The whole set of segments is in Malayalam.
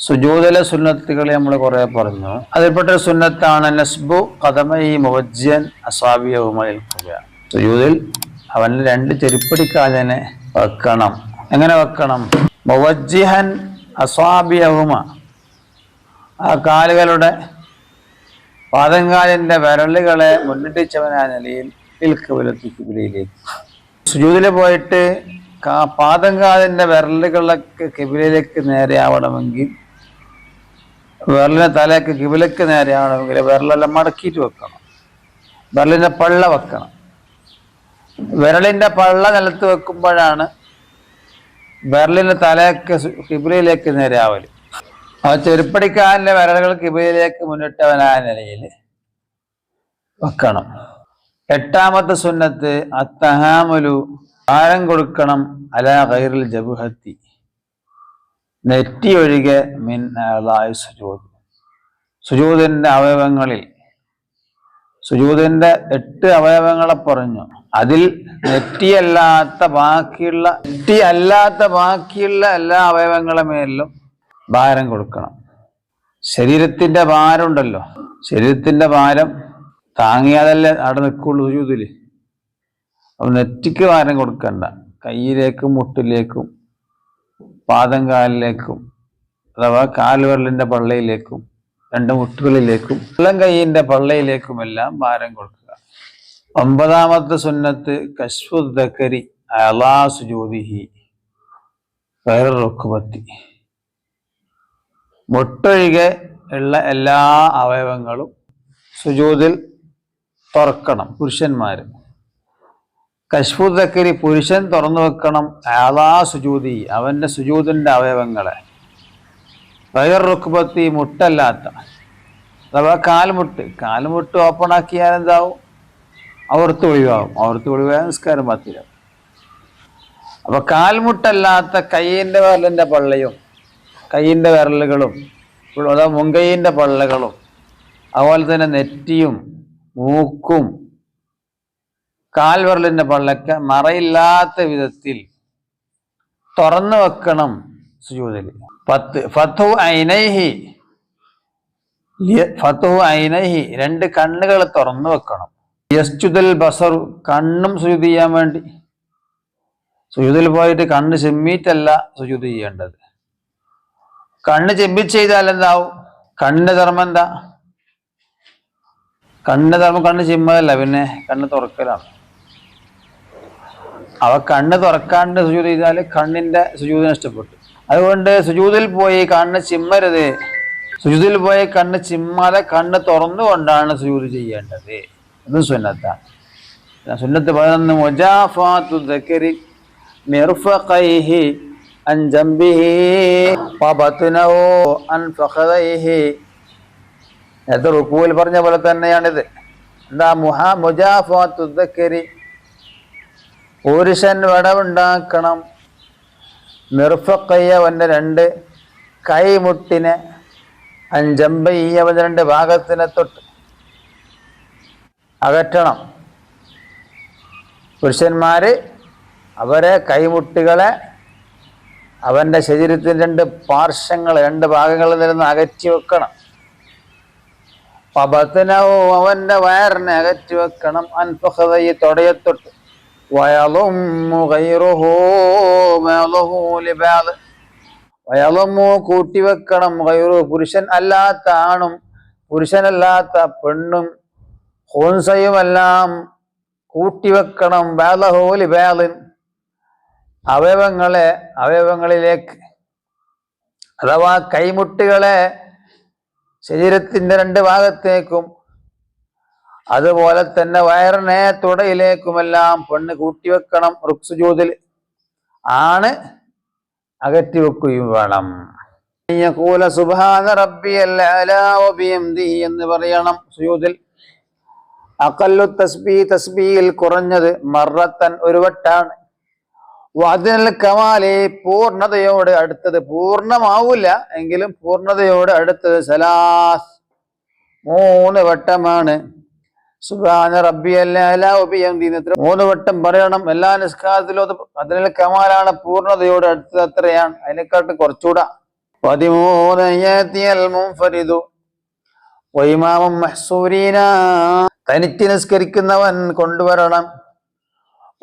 സുജൂദിലെ സുന്നത്തുകൾ നമ്മൾ കുറെ പറഞ്ഞു. അതിൽപ്പെട്ട ഒരു സുന്നത്താണ് നസ്ബു ഖദമൈ മുവജ്ജിയൻ അസാബിയഹുമയിൽ ഖുബ. സുജൂദിൽ അവന് രണ്ട് ചെരുപ്പടിക്കാലിനെ വെക്കണം. എങ്ങനെ വെക്കണം? മുവജ്ജിഹൻ അസാബിയഹുമ, ആ കാലുകളുടെ പാദങ്കാലിന്റെ വിരലുകളെ മുന്നിട്ടിച്ചവനായ നിലയിൽ കിബിലയിലേക്ക്. സുജൂദിൽ പോയിട്ട് പാദങ്കാലിന്റെ വിരലുകളൊക്കെ കിബിലയിലേക്ക് നേരെയാവണമെങ്കിൽ, വിരലിന്റെ തലയൊക്കെ കിബിലക്ക് നേരെയാവണമെങ്കിൽ വിരലെല്ലാം മടക്കിയിട്ട് വെക്കണം. വിരലിന്റെ പള്ള വെക്കണം. വിരലിന്റെ പള്ള നിലത്ത് വെക്കുമ്പോഴാണ് വിരലിന്റെ തലയൊക്കെ കിബിലയിലേക്ക് നേരെയാവല്. ആ ചെരുപ്പടിക്കാരന്റെ വിരലുകൾ കിബിലയിലേക്ക് മുന്നിട്ടവനായ നിലയിൽ വെക്കണം. എട്ടാമത്തെ സുന്നത്ത് അത്തഹാമുലു, ആരം കൊടുക്കണം അലാ ഗൈറിൽ ജബഹത്തി, നെറ്റി ഒഴികെ മിൻ അഅ്ളാഇ സുജൂദ്, സുജൂദിന്റെ അവയവങ്ങളിൽ. സുജൂദിന്റെ 8 അവയവങ്ങളെ പറഞ്ഞു. അതിൽ നെറ്റിയല്ലാത്ത ബാക്കിയുള്ള എല്ലാ അവയവങ്ങളെ മേലിലും ഭാരം കൊടുക്കണം. ശരീരത്തിന്റെ ഭാരമുണ്ടല്ലോ, ശരീരത്തിന്റെ ഭാരം താങ്ങിയാലല്ലേ അവിടെ നിൽക്കുള്ളൂ സുജൂദില്. അപ്പൊ നെറ്റിക്ക് ഭാരം കൊടുക്കണ്ട. കയ്യിലേക്കും മുട്ടിലേക്കും പാദംകാലിലേക്കും അഥവാ കാൽവിരലിന്റെ പള്ളയിലേക്കും 2 മുട്ടുകളിലേക്കും ഇളം കൈയിന്റെ പള്ളയിലേക്കുമെല്ലാം ഭാരം കൊടുക്കുക. 9ാമത്തെ സുന്നത്ത് കശ്ഫു ദക്കരി അലാ സുജൂദിഹി ഗൈറ റുക്ബത്തി, മുട്ടൊഴികെ ഉള്ള എല്ലാ അവയവങ്ങളും സുജൂദിൽ തുറക്കണം. പുരുഷന്മാര് കശ്ഫു ദക്കരി, പുരുഷൻ തുറന്നു വെക്കണം. അലാ സുജൂദി, അവന്റെ സുജൂദിന്റെ അവയവങ്ങളെ. ഗൈർ റുക്ബത്തി, മുട്ടല്ലാത്ത അഥവാ കാൽമുട്ട് ഓപ്പൺ ആക്കിയാൽ എന്താവും? അവർത്ത് ഒഴിവായ നിസ്കാരം പാത്തില്ല. അപ്പൊ കാൽമുട്ടല്ലാത്ത കയ്യിന്റെ വിരലിന്റെ പള്ളയും കയ്യിന്റെ വിരലുകളും അഥവാ മുൻകൈയിന്റെ പള്ളകളും അതുപോലെ തന്നെ നെറ്റിയും മൂക്കും കാൽവിരലിന്റെ പള്ളക്ക് മറയില്ലാത്ത വിധത്തിൽ തുറന്നു വെക്കണം സുജൂദിൽ. 10 ഫത്ഹു ഐനൈഹി, 2 കണ്ണുകൾ തുറന്നു വെക്കണം. യസ്ജുദുൽ ബസർ, കണ്ണും സുജൂദ് ചെയ്യാൻ വേണ്ടി. സുജൂദിൽ പോയിട്ട് കണ്ണ് ചെമ്മിയിട്ടല്ല സുജൂദ് ചെയ്യേണ്ടത്. കണ്ണ് ചെമ്മിച്ച് ചെയ്താൽ എന്താവും? കണ്ണിന്റെ ധർമ്മം എന്താ? കണ്ണ് ചിമ്മതല്ല, പിന്നെ കണ്ണ് തുറക്കലാണ്. കണ്ണ് തുറക്കാണ്ട് സുജൂദ് ചെയ്താൽ കണ്ണിന്റെ സുജൂദ് നഷ്ടപ്പെട്ടു. അതുകൊണ്ട് സുജൂദിൽ പോയി കണ്ണ് ചിമ്മരുത്. സുജൂദിൽ പോയി കണ്ണ് ചിമ്മാതെ കണ്ണ് തുറന്നുകൊണ്ടാണ് സുജൂദ് ചെയ്യേണ്ടത്. ഇതും സുന്നത്താണ്. സുന്നത്ത് 11 മുജാഫാത്തു ദക്കരി മിർഫഖൈഹി അൻ ജംബിഹി വബത്നഹു അൻ ഫഖദൈഹി. നേരത്തെ റുകൂയിൽ പറഞ്ഞ പോലെ തന്നെയാണിത്. എന്താ? മുജാഫാത്തു ദക്കരി, പുരുഷൻ വടവുണ്ടാക്കണം. മിർഫഖയ്യ, അവന്റെ 2 കൈമുട്ടിനെ, അഞ്ചമ്പയ്യ, അവന്റെ 2 ഭാഗത്തിനെ തൊട്ട് അകറ്റണം. പുരുഷന്മാര് അവരെ കൈമുട്ടുകളെ അവന്റെ ശരീരത്തിന്റെ 2 പാർശ്വങ്ങൾ, 2 ഭാഗങ്ങളിൽ നിന്ന് അകറ്റി വെക്കണം. പബത്തനവോ, അവന്റെ വയറിനെ അകറ്റി വെക്കണം. അൻഫഖദയ്യ, തൊടയത്തൊട്ട്. വയളുമ്മു ഗൈറുഹു മഅലഹു ലിബഅദ്, വയളുമ്മു കൂട്ടിവെക്കണം. ഗൈറുഹു, പുരുഷൻ അല്ലാത്ത ആണും പുരുഷനല്ലാത്ത പെണ്ണും ഖുൻസയുമെല്ലാം കൂട്ടിവെക്കണം. ബഅലഹു ലിബഅദ്, അവയവങ്ങളിലേക്ക് അഥവാ കൈമുട്ടുകളെ ശരീരത്തിന്റെ 2 ഭാഗത്തേക്കും അതുപോലെ തന്നെ വയറിനെ തുടയിലേക്കുമെല്ലാം പെണ്ണ് കൂട്ടിവെക്കണം. റുക്സുജൂദിൽ ആണ് അകറ്റി വെക്കുകയും വേണം. യഖൂല സുബ്ഹാന റബ്ബിയൽ അലാ വബിഹംദിഹി എന്ന് പറയണം സുജൂദിൽ. അഖല്ലു തസ്ബീഹിൽ കുറഞ്ഞത് മറത്തൻ, 1 വട്ടാണ്. വഅദ്നൽ കമാലി, പൂർണ്ണതയോട് അടുത്തത്, പൂർണ്ണമാവൂല എങ്കിലും പൂർണ്ണതയോട് അടുത്തത് സലാസ്, 3 വട്ടമാണ്. സുബ്ഹാന റബ്ബിയൽ അലാ വബിഹംദിഹി 3 വട്ടം പറയണം എല്ലാ നിസ്കാരത്തിലും. അതിൽ കമാലാണ്, പൂർണ്ണതയോട് അടുത്തത്. അത്രയാണ്, അതിനെക്കാട്ട് കുറച്ചുകൂടാ. 13 യഅതിയൽ മുൻഫരിദു വഇമാമും മഹ്സൂരീന തനിച്ച് നിസ്കരിക്കുന്നവൻ കൊണ്ടുവരണം.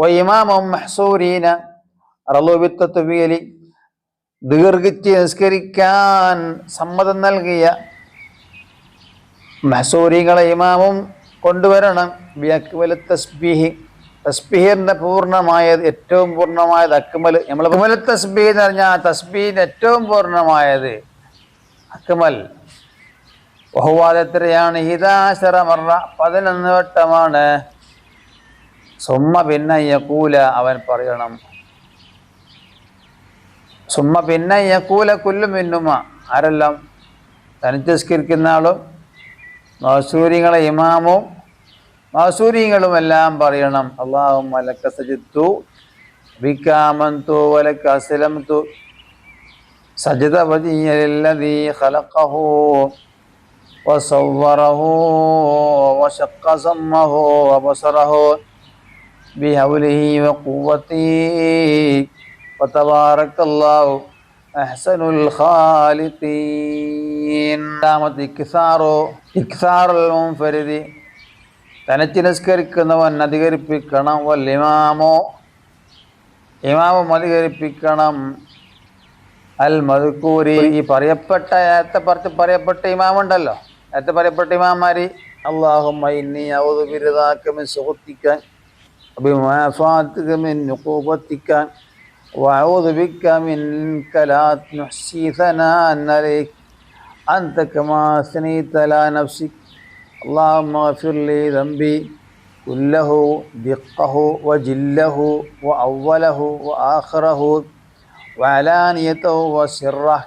വഇമാമും മഹ്സൂരീന റളുബിത്തത്ബീലി ദീർഘിച്ച് നിസ്കരിക്കാൻ സമ്മതം നൽകിയ മഹ്സൂരികളെ ഇമാമും കൊണ്ടുവരണം. ബിഅക്മലി തസ്ബീഹ് തസ്ബീഹിന്റെ പൂർണ്ണമായത്, ഏറ്റവും പൂർണ്ണമായത് അക്മൽ. നമ്മൾ അക്മൽ തസ്ബീഹ് എന്ന് പറഞ്ഞാൽ തസ്ബീഹിന്റെ ഏറ്റവും പൂർണ്ണമായത് അക്മൽ. വഹുവ എത്രയാണ്? 11 മറ 11 വട്ടമാണ്. സുമ്മ പിന്നെ യഖൂല അവൻ പറയണം. സുമ്മ പിന്നെ യഖൂല കുല്ലു മിന്നുമ ആരെല്ലാം തനിച്ച് നിസ്കരിക്കുന്ന ആളും മഅ്സൂരികളെ ഇമാമും മഅ്സൂരികളും എല്ലാം പറയണം. അല്ലാഹുമ്മ ലക സജദ്തു ബിക ആമന്തു വലക അസ്ലംതു സജദ വജിയ ലില്ലദീ ഖലഖഹു വസവ്വറഹു വശഖ സമ്മഹു വബസറഹു ബിഹൗലിഹി വഖുവ്വതിഹി വതബാറകല്ലാഹു അഹ്സനുൽ ഖാലിഖീൻ. ഇക്സാറുൽ മുൻഫരിദി തനിച്ച് നിസ്കരിക്കുന്നവൻ അധികരിപ്പിക്കണം. വൽ ഇമാമും അധികരിപ്പിക്കണം. അൽ മദ്കൂരി ഈ പറയപ്പെട്ട പറയപ്പെട്ട ഇമാമുണ്ടല്ലോ, നേരത്തെ പറയപ്പെട്ട ഇമാമാരി. അല്ലാഹുമ്മ ഇന്നി അഊദു ബിറിദാക മിൻ സുഖ്തിക വബിമുആഫാതിക മിൻ ഉഖൂബതിക വഅഊദു ബിക മിൻക ലാ നുഹ്സി സനാഅൻ അലൈക അൻത കമാ അസ്നൈത അലാ നഫ്സിക اللهم اغفر لي ذنبي كله دقه وجله وأوله وآخره وعلانيته وسره.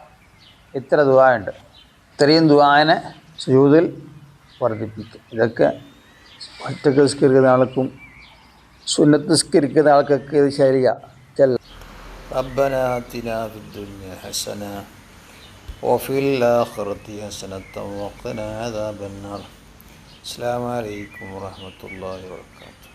ഇത്ര ദുആ ഉണ്ട്. ഇത്രയും ദുആനെ സുജൂദിൽ വർദ്ധിപ്പിക്കും. ഇതൊക്കെ ഒറ്റക്ക് നിസ്കരിക്കുന്ന ആൾക്കും സുന്നത്ത് നിസ്കരിക്കുന്ന ആൾക്കൊക്കെ ഇത് ശരിയാ. ربنا آتنا في الدنيا حسنة وفي الآخرة حسنة وقنا عذاب النار. السلام عليكم ورحمة الله وبركاته.